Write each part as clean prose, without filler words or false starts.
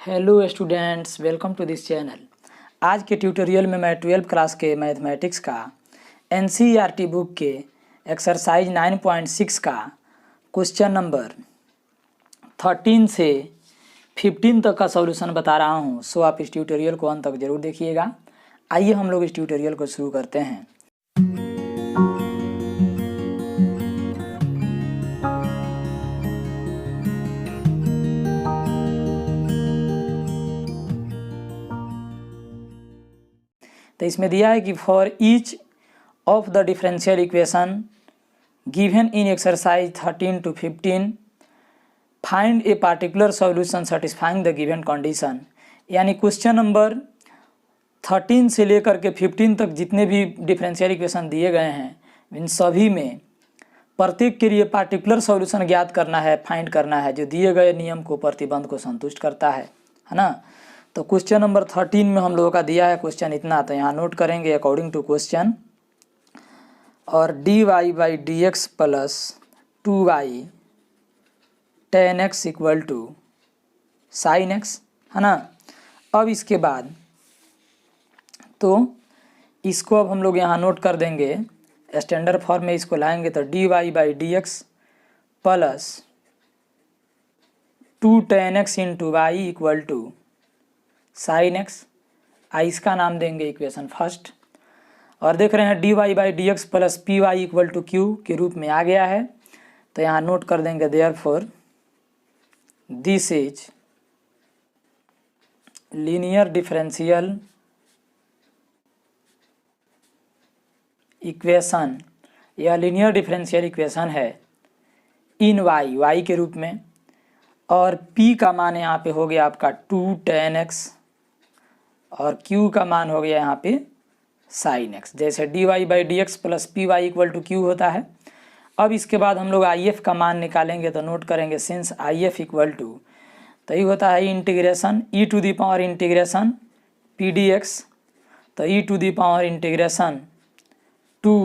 Hello students, welcome to this channel. आज के tutorial में मैं 12th क्लास के मैथमेटिक्स का एनसीईआरटी बुक के एक्सरसाइज 9.6 का क्वेश्चन नंबर 13 से 15 तक का सॉल्यूशन बता रहा हूं। सो आप इस ट्यूटोरियल को अंत तक जरूर देखिएगा। आइए हम लोग इस ट्यूटोरियल को शुरू करते हैं। तो इसमें दिया है कि for each of the differential equation given in exercise 13 to 15 find a particular solution satisfying the given condition. यानी क्वेश्चन नंबर 13 से लेकर के 15 तक जितने भी डिफरेंशियल इक्वेशन दिए गए हैं, इन सभी में प्रत्येक के लिए पार्टिकुलर सॉल्यूशन ज्ञात करना है, फाइंड करना है जो दिए गए नियम को, प्रतिबंध को संतुष्ट करता है ना। तो क्वेश्चन नंबर 13 में हम लोगों का दिया है क्वेश्चन इतना, तो यहाँ नोट करेंगे अकॉर्डिंग टू क्वेश्चन। और dy/dx plus 2y tan x equal to sin x, है ना। अब इसके बाद तो इसको अब हम लोग यहाँ नोट कर देंगे, स्टैंडर्ड फॉर्म में इसको लाएंगे तो dy/dx plus 2 tan x into Y equal to sin x। इसका नाम देंगे इक्वेशन फर्स्ट। और देख रहे हैं dy/dx plus P Y equal to Q के रूप में आ गया है, तो यहाँ नोट कर देंगे therefore this is linear differential equation. यह लीनियर डिफरेंशियल इक्वेशन है इन y के रूप में, और p का मान यहाँ पे हो गया आपका 2 tan x और q का मान हो गया यहाँ पे sin x। जैसे dy/dx plus P Y equal to Q होता है। अब इसके बाद हम लोग if का मान निकालेंगे, तो नोट करेंगे सिंस if इक्वल टू, तो ये होता है integration e to the power integration P D x, तो e to the power integration 2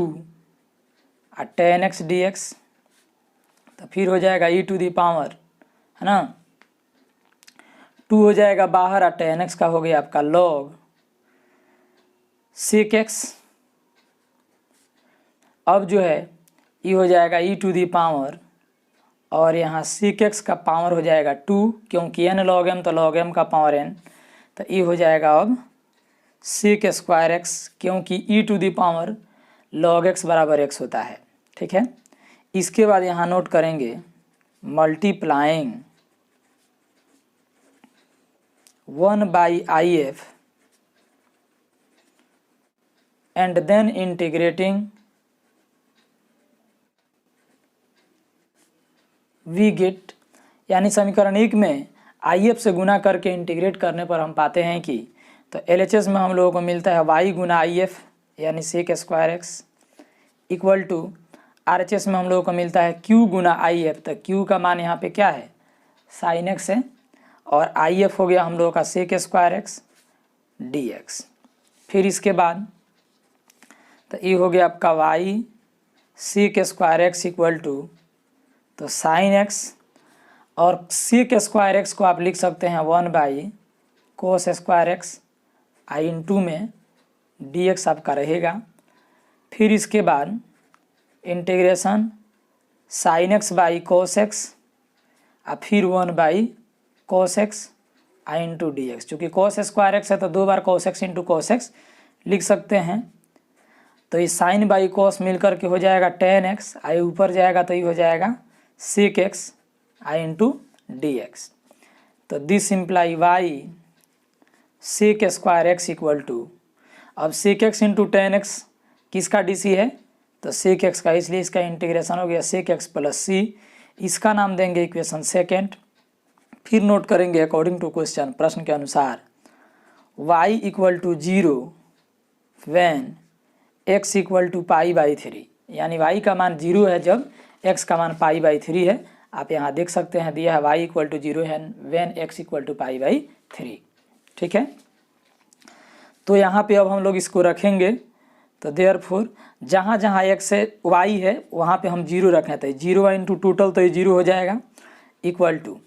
tan x dx, तो फिर हो जाएगा e टू दी पावर, है ना, 2 हो जाएगा बाहर, और tan x का हो गया आपका log sec x। अब जो है ये हो जाएगा e टू दी पावर, और यहाँ sec x का पावर हो जाएगा 2, क्योंकि n log m तो log m का पावर n, तो ये हो जाएगा अब sec स्क्वायर x, क्योंकि e to the power log x बराबर x होता है। ठीक है। इसके बाद यहाँ नोट करेंगे multiplying 1/if and then integrating we get, यानी समीकरण 1 में if से गुना करके इंटीग्रेट करने पर हम पाते हैं कि, तो LHS में हम लोगों को मिलता है y गुना if यानी sec square x equal to RHS में हम लोगों को मिलता है q गुना if, तो q का मान यहाँ पे क्या है sin x है, और if हो गया हम लोगों का sec स्क्वायर x dx। फिर इसके बाद तो ये हो गया आपका y sec square x equal to तो sin x, और sec स्क्वायर x को आप लिख सकते हैं 1/cos square x i into में dx आपका रहेगा। फिर इसके बाद integration sin x by cos x, और फिर 1/cos x i into D X. चूँकि cos स्क्वायर x है तो 2 बार cos x into cos x लिख सकते हैं, तो ये sin बाई cos मिल करके हो जाएगा tan x, आई ऊपर जाएगा तो ये हो जाएगा sec x i into D x. तो this imply y sec square x equal to, अब sec x into tan x किसका DC है, तो sec x का, इसलिए इसका इंटीग्रेशन हो गया sec x प्लस c। इसका नाम देंगे इक्वेशन सेकेंड। फिर नोट करेंगे अकॉर्डिंग टू क्वेश्चन, प्रश्न के अनुसार y equal to 0 when x equal to π/3, यानी y का मान 0 है जब x का मान π/3 है। आप यहाँ देख सकते हैं दिया है y इक्वल टू 0 है वैन x इक्वल टू π/3। ठीक है। तो यहाँ पे अब हम लोग इसको रखेंगे, तो देयरफॉर जहाँ जहाँ x से y है वहाँ पे हम 0 रखें, तो 0 इंटू टोटल तो ये 0 हो जाएगा इक्वल टू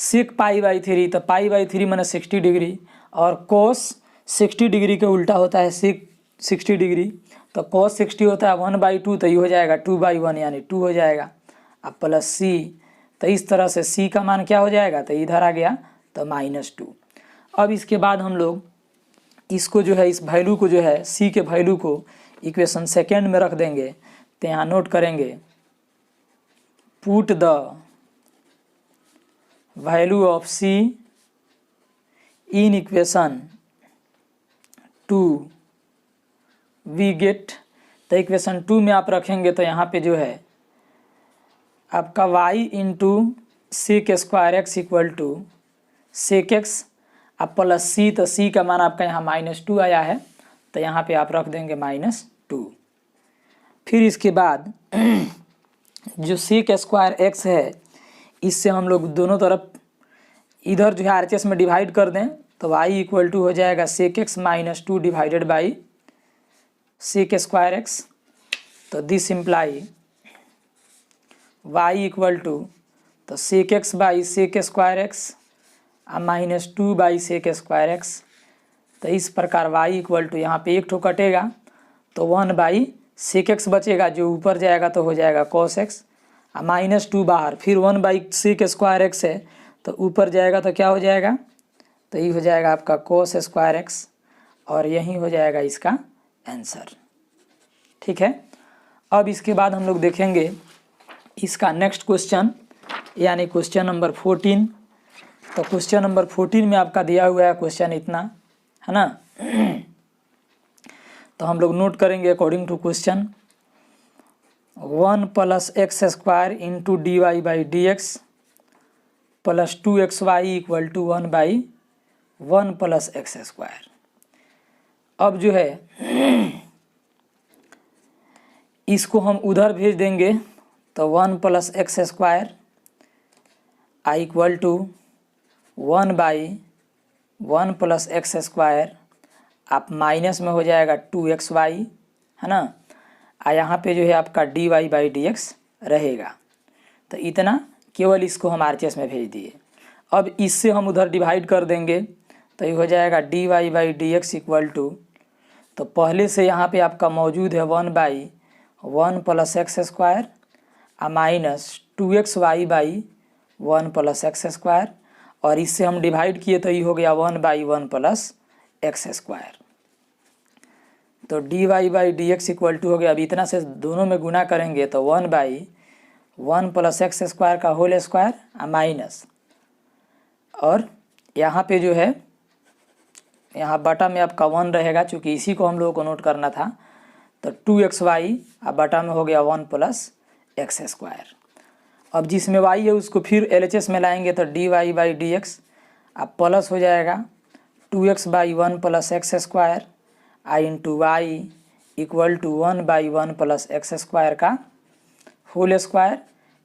सेक π/3, तो π/3 माने 60 डिग्री, और कोस 60 डिग्री के उल्टा होता है सेक 60 डिग्री, तो कोस 60 होता है 1/2, तो ये हो जाएगा 2/1 यानी 2 हो जाएगा। अब प्लस सी, तो इस तरह से सी का मान क्या हो जाएगा, तो इधर आ गया तो -2। अब इसके बाद हम लोग इसको जो है, इस वैल्यू को जो है, सी के वैल्यू को इक्वेशन सेकेंड में रख देंगे। तो यहाँ नोट करेंगे, put the value of C in equation 2 we get. तो इक्वेशन 2 में आप रखेंगे तो यहाँ पे जो है आपका y into sec square X equal to sec X अब प्लस सी, तो सी का मान आपका यहाँ -2 आया है, तो यहाँ पे आप रख देंगे -2। फिर इसके बाद जो सेक स्क्वायर एक्स है, इससे हम लोग दोनों तरफ इधर जो है RHS में डिवाइड कर दें, तो y इक्वल टू हो जाएगा sec X -2 divided by sec square x. तो this imply y equal to, तो sec X by sec square X -2 by sec square x. तो इस प्रकार y इक्वल टू, यहाँ पे एक ठो कटेगा तो 1 बाई सेक एक्स बचेगा, जो ऊपर जाएगा तो हो जाएगा cos x, -2 बाहर, फिर 1 बाई सेक स्क्वायर एक्स है तो ऊपर जाएगा तो क्या हो जाएगा, तो ये हो जाएगा आपका cos स्क्वायर एक्स, और यही हो जाएगा इसका आंसर। ठीक है। अब इसके बाद हम लोग देखेंगे इसका नेक्स्ट क्वेश्चन, यानी क्वेश्चन नंबर 14। तो क्वेश्चन नंबर 14 में आपका दिया हुआ है क्वेश्चन इतना, है ना। तो हम लोग नोट करेंगे according to question, 1 + x² into dy/dx plus 2xy equal to 1/1 + x²। अब जो है इसको हम उधर भेज देंगे, तो 1 + x² I equal to 1/1 + x², आप माइनस में हो जाएगा 2xy, है ना। यहाँ पे जो है आपका dy/dx रहेगा। तो इतना केवल इसको हम RHS में भेज दिए। अब इससे हम उधर डिवाइड कर देंगे, तो ये हो जाएगा dy/dx इक्वल टू, तो पहले से यहाँ पे आपका मौजूद है 1/1 + x² -2xy/1 + x², और इससे हम डिवाइड किए तो ये हो गया 1/1 + x²। तो dy/dx इक्वल टू हो गया। अब इतना से दोनों में गुना करेंगे तो 1/1 + x² का होल स्क्वायर माइनस, और यहाँ पे जो है यहाँ बटा में आपका 1 रहेगा, चूँकि इसी को हम लोगों को नोट करना था। तो 2xy अब बटा में हो गया 1 + x²। अब जिसमें y है उसको फिर LHS में लाएंगे, तो dy/dx अब प्लस हो जाएगा 2x/1 + x² आई into y equal to 1/1 + x² का होल स्क्वायर।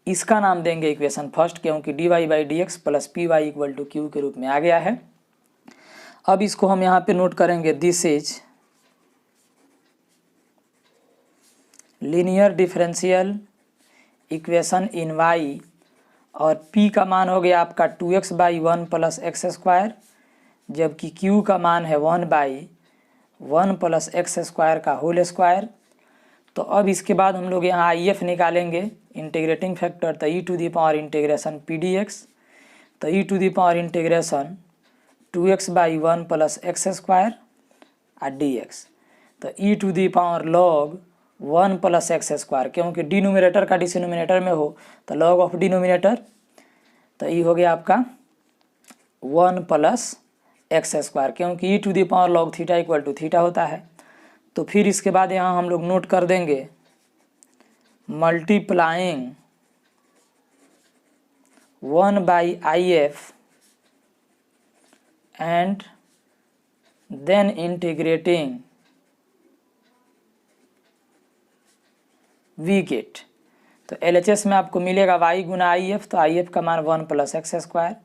इसका नाम देंगे इक्वेशन फर्स्ट, क्योंकि dy/dx plus py equal to q के रूप में आ गया है। अब इसको हम यहाँ पे नोट करेंगे, this is linear differential equation in y, और p का मान हो गया आपका 2x/1 + x², जबकि q का मान है 1/1 + x² का होल स्क्वायर। तो अब इसके बाद हम लोग यहाँ IF निकालेंगे, इंटीग्रेटिंग फैक्टर, तो e⁻∫ pdx, तो e⁻∫ 2x/1 + x² dx, तो e⁻log 1 + x², क्योंकि डिनोमिनेटर का डिनोमिनेटर में हो तो log ऑफ डिनोमिनेटर, तो ये हो गया आपका 1 + x², क्योंकि e⁻log θ इक्वल टू थीटा होता है। तो फिर इसके बाद यहाँ हम लोग नोट कर देंगे multiplying 1/IF and then integrating we get. तो LHS में आपको मिलेगा y गुना IF, तो IF का मान 1 + x²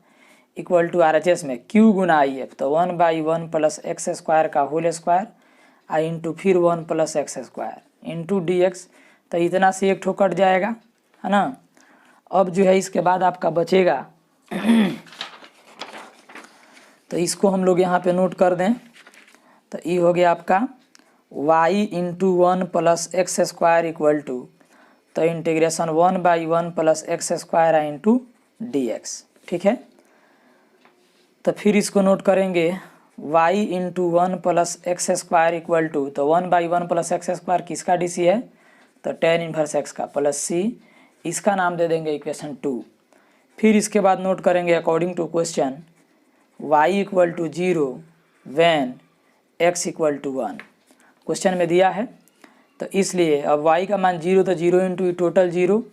इक्वल टू RHS में q गुना IF, तो 1/1 + x² का होल स्क्वायर आई इंटू फिर 1 + x² इंटू dx। तो इतना से एक ठो कट जाएगा, है ना। अब जो है इसके बाद आपका बचेगा तो इसको हम लोग यहाँ पे नोट कर दें। तो ये हो गया आपका y into 1 plus x square equal to, तो integration 1/1 plus x square into D X. ठीक है, तो फिर इसको नोट करेंगे y into 1 plus x square equal to, तो 1/1 प्लस एक्स स्क्वायर किसका डी सी है, तो tan इनवर्स x का, प्लस सी, इसका नाम दे देंगे इक्वेशन 2। फिर इसके बाद नोट करेंगे according to question y equal to 0 when x equal to 1, question में दिया है। तो इसलिए अब y का मान 0, तो 0 इंटू टोटल 0,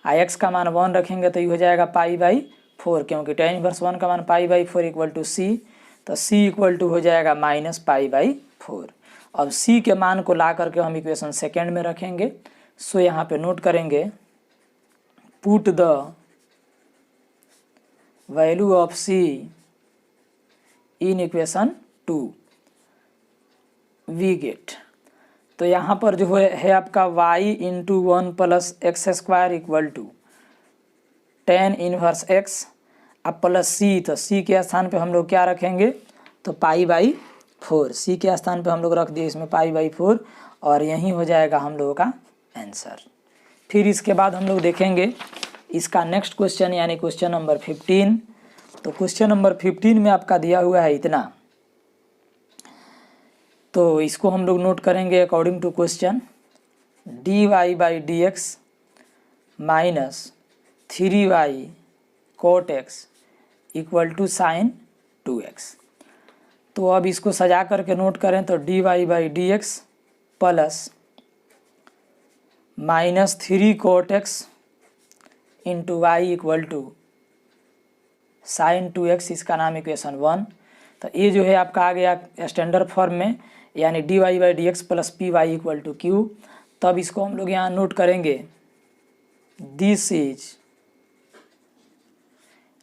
x का मान 1 रखेंगे तो ये हो जाएगा π/4, क्योंकि tan इनवर्स 1 का मान π/4 इक्वल टू c, तो c इक्वल टू हो जाएगा -π/4। अब c के मान को ला करके हम इक्वेशन सेकेंड में रखेंगे। सो यहाँ पे नोट करेंगे put the value of c in equation 2 we get. तो यहाँ पर जो है आपका y into 1 plus x square equal to tan inverse x अब प्लस c, तो c के स्थान पे हम लोग क्या रखेंगे, तो π/4, c के स्थान पे हम लोग रख दिए इसमें π/4, और यही हो जाएगा हम लोगों का आंसर। फिर इसके बाद हम लोग देखेंगे इसका नेक्स्ट क्वेश्चन, यानी क्वेश्चन नंबर 15। तो क्वेश्चन नंबर 15 में आपका दिया हुआ है इतना, तो इसको हम लोग नोट करेंगे according to question dy/dx minus 3y cot x equal to sine 2x। तो अब इसको सजा करके नोट करें तो dy/dx plus minus 3 cot x into Y equal to sine 2x, इसका नाम इक्वेशन 1। तो ये जो है आपका आ गया स्टैंडर्ड फॉर्म में, यानी dy/dx plus P Y equal to q. तब इसको हम लोग यहाँ नोट करेंगे this is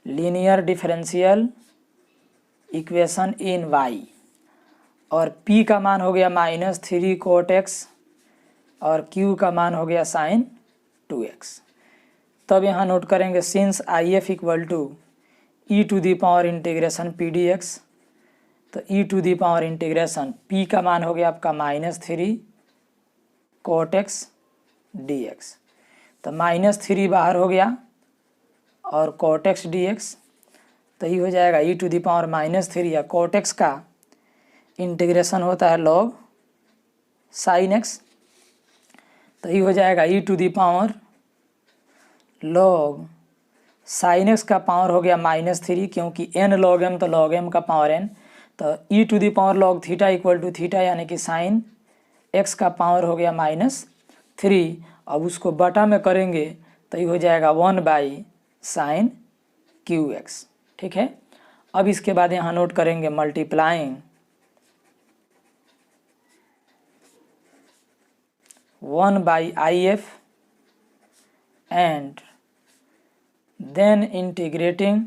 linear differential equation in y, और p का मान हो गया -3 cot x और q का मान हो गया साइन 2x। तब यहाँ नोट करेंगे since IF equal to e to the power integration P D x, तो e to the power integration p का मान हो गया आपका -3 cot x dx। तो -3 बाहर हो गया और cot x dx, तो ये हो जाएगा e टू दी पावर -3, या cot x का इंटीग्रेशन होता है log sin x, तो ये हो जाएगा e to the power log sin x का पावर हो गया -3, क्योंकि n log m, तो log m का पावर n, तो e to the power log theta equal to theta, यानी कि साइन x का पावर हो गया -3। अब उसको बटा में करेंगे तो ये हो जाएगा 1/sin qx। ठीक है, अब इसके बाद यहाँ नोट करेंगे multiplying 1/if and then integrating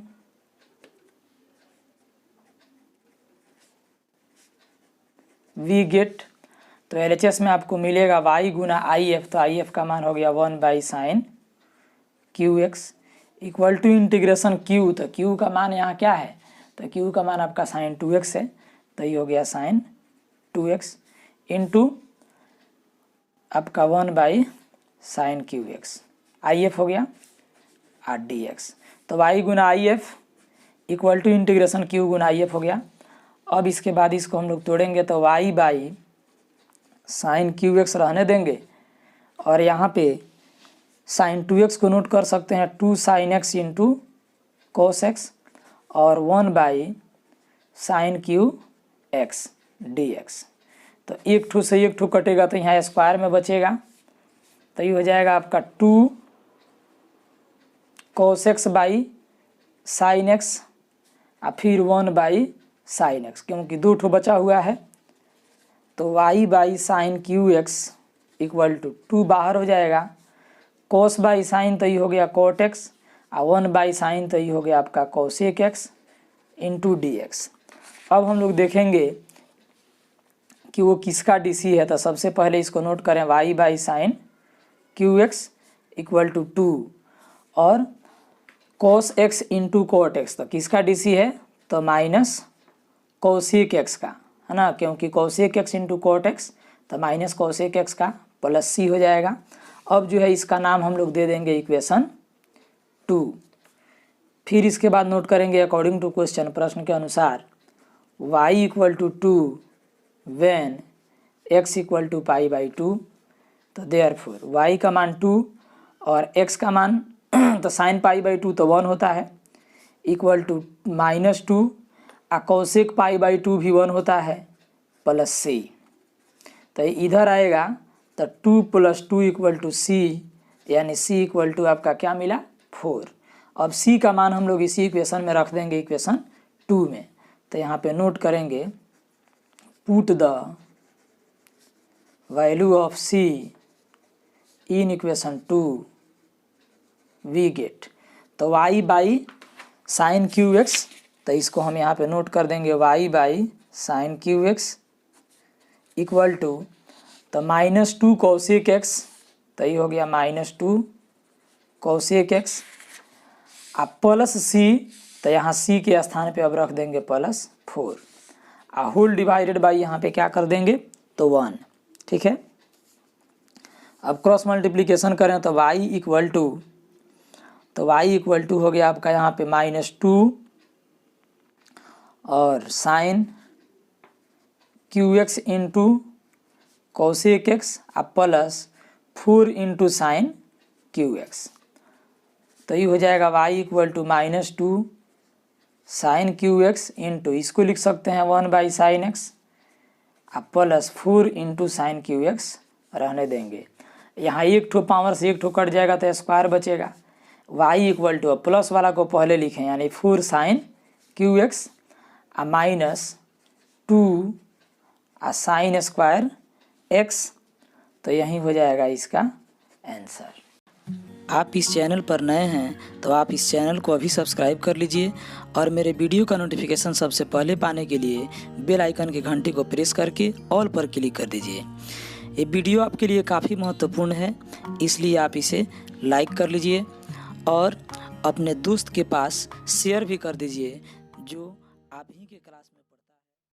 we get. तो LHS में आपको मिलेगा y गुना IF, तो IF का मान हो गया 1/sin qx equal to integration q, तो q का मान यहाँ क्या है, तो q का मान आपका sin 2x है, तो ये हो गया sin 2x इंटू आपका 1/sin qx, IF हो गया और dx। तो y गुना IF equal to integration q गुना IF हो गया। अब इसके बाद इसको हम लोग तोड़ेंगे तो y/sin qx रहने देंगे, और यहाँ पे sin 2x को नोट कर सकते हैं 2 sin x into cos x, और 1/sin qx dx। तो एक ठू से एक ठू कटेगा तो यहाँ स्क्वायर में बचेगा, तो ये हो जाएगा आपका 2 cos x by sine x और फिर 1/sin x, क्योंकि 2 ठो बचा हुआ है, तो y/sin qx इक्वल टू 2 बाहर हो जाएगा, cos/sin तो ये हो गया cot x, और 1/sin तो ये हो गया आपका cosec x इंटू dx। अब हम लोग देखेंगे कि वो किसका DC है, तो सबसे पहले इसको नोट करें y/sin qx इक्वल टू 2 और cos x into cot x, तो किसका DC है, तो कोसेक एक्स का, है ना, क्योंकि cosec x into cot x तो माइनस कोसेक एक्स का प्लस सी हो जाएगा। अब जो है इसका नाम हम लोग दे देंगे इक्वेशन 2। फिर इसके बाद नोट करेंगे अकॉर्डिंग टू क्वेश्चन, प्रश्न के अनुसार y equal to 2 when x equal to pi by 2, तो देयरफॉर y का मान 2 और x का मान तो साइन पाई बाई 2 तो 1 होता है, equal to -2 cosec pi by 2 भी 1 होता है प्लस सी। तो इधर आएगा तो 2 + 2 इक्वल टू सी, यानी सी इक्वल टू आपका क्या मिला 4। अब सी का मान हम लोग इसी इक्वेशन में रख देंगे इक्वेशन 2 में। तो यहाँ पे नोट करेंगे put the value of C in equation 2 we get, तो y by sine Q x, तो इसको हम यहाँ पे नोट कर देंगे y by sine Q x equal to तो -2 कोसेक एक्स, तो ये हो गया -2 कोसेक एक्स अब प्लस सी, तो यहाँ सी के स्थान पे अब रख देंगे +4 होल डिवाइडेड बाई यहाँ पे क्या कर देंगे तो 1। ठीक है, अब क्रॉस मल्टीप्लिकेशन करें तो y इक्वल टू हो गया आपका यहाँ पे -2 और sine Q X into cosec x अब plus 4 into sine Q x, तो ये हो जाएगा y equal to -2 sine Q X into, इसको लिख सकते हैं 1 बाई साइन एक्स अब plus 4 into sine Q X रहने देंगे। यहाँ एक ठो पावर से एक ठो कट जाएगा तो स्क्वायर बचेगा। y इक्वल टू प्लस वाला को पहले लिखें यानी 4 sine Q x -2 sine square x, तो यही हो जाएगा इसका आंसर। आप इस चैनल पर नए हैं तो आप इस चैनल को अभी सब्सक्राइब कर लीजिए और मेरे वीडियो का नोटिफिकेशन सबसे पहले पाने के लिए बेल आइकन की घंटी को प्रेस करके ऑल पर क्लिक कर दीजिए। ये वीडियो आपके लिए काफ़ी महत्वपूर्ण है, इसलिए आप इसे लाइक कर लीजिए और अपने दोस्त के पास शेयर भी कर दीजिए